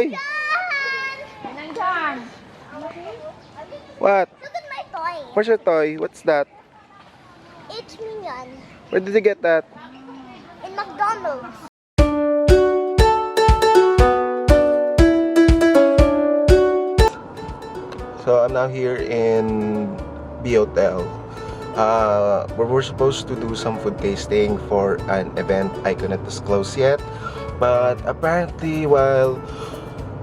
Boy! Nandyan! What? Look at my toy. Where's your toy? What's that? It's Minion. Where did you get that? In McDonald's. So I'm now here in B Hotel. Where we're supposed to do some food tasting for an event I cannot disclose yet. But apparently while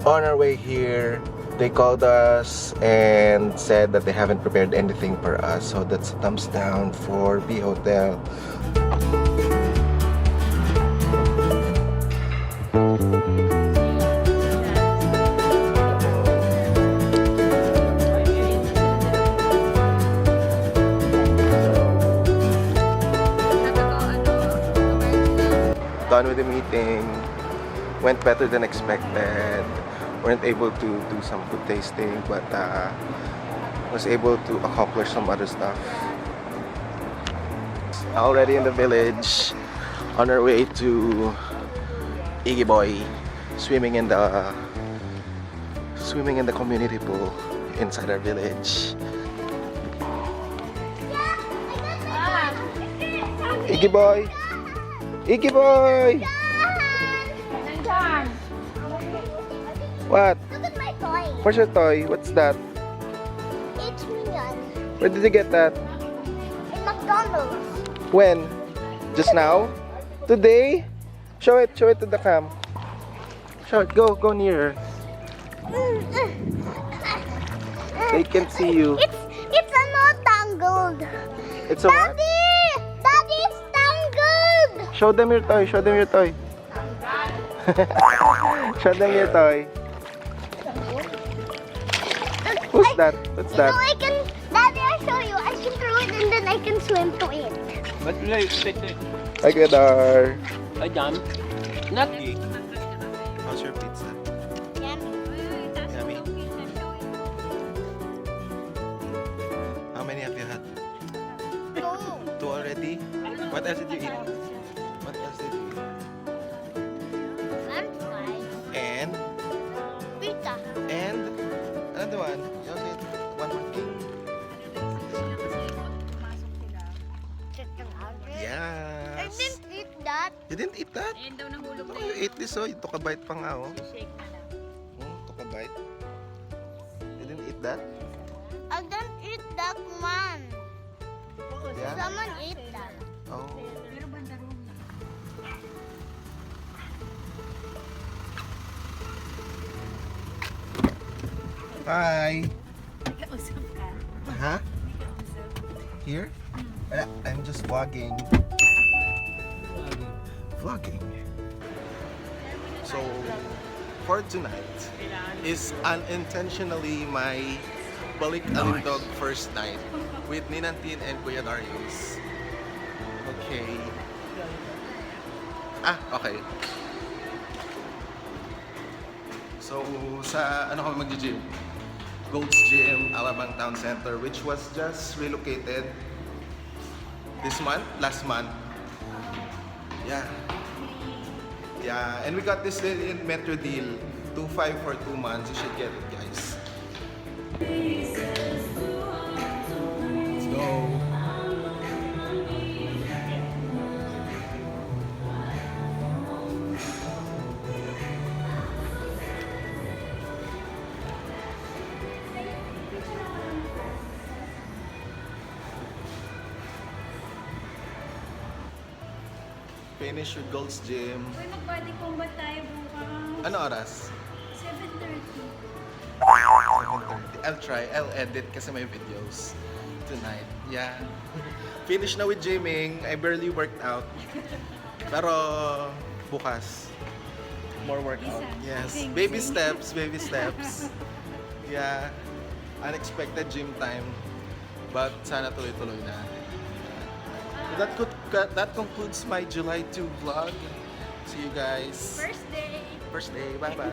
on our way here, they called us and said that they haven't prepared anything for us. So that's a thumbs down for B Hotel. Done with the meeting, went better than expected. Weren't able to do some food tasting, but was able to accomplish some other stuff. Already in the village, on our way to Iggy Boy, swimming in the community pool inside our village. Iggy Boy! Iggy Boy! Nandyan! What? Look at my toy. Where's your toy? What's that? It's Minion. Where did you get that? In McDonald's. When? Just now? Today? Show it to the cam. Show it, go nearer. They can see you. It's not tangled. It's a what? Daddy, it's tangled. Show them your toy, show them your toy. Show them your toy. Who's that? What's that? Daddy, I'll show you. I can throw it and then I can swim to it. But like, Hi, Gadar. I jump. Not How's your pizza? Yummy. How many have you had? Two already? What else did you eat? What else did you eat? French fries. And? Pizza. And? Another one? You also ate one more thing? Chicken nuggets. I Yes. didn't eat that. You didn't eat that? Ayan daw nahulog Oh, you ate this, oh. You took a bite pa nga, oh. Shake na lang. Took a bite. You didn't eat that? I didn't eat that one. Yeah? Someone ate that. Oh. Pero bandarong na. Hi. May kausap ka. Huh? May kausap. Here? I'm just vlogging. Vlogging. So, for tonight is unintentionally my Balik Alindog first night with Ninantin and Kuya Darius. Okay. Okay. So, sa ano kami mag-gym? Gold's Gym, Alabang Town Center, which was just relocated this month, last month. Yeah. Yeah, and we got this in Metro deal, 2.5 for 2 months. You should get it, guys. Let's go. Finish with Gold's Gym. Uy, mag-body combat tayo bukas. Ano oras? 7:30. 7:30. I'll try. I'll edit kasi may videos tonight. Yeah. Finish na with gymming. I barely worked out. Pero bukas, more workout. Yes. Baby steps, baby steps. Yeah. Unexpected gym time. But sana tuloy-tuloy na. That concludes my July 2 vlog. See you guys. First day. First day. Bye-bye.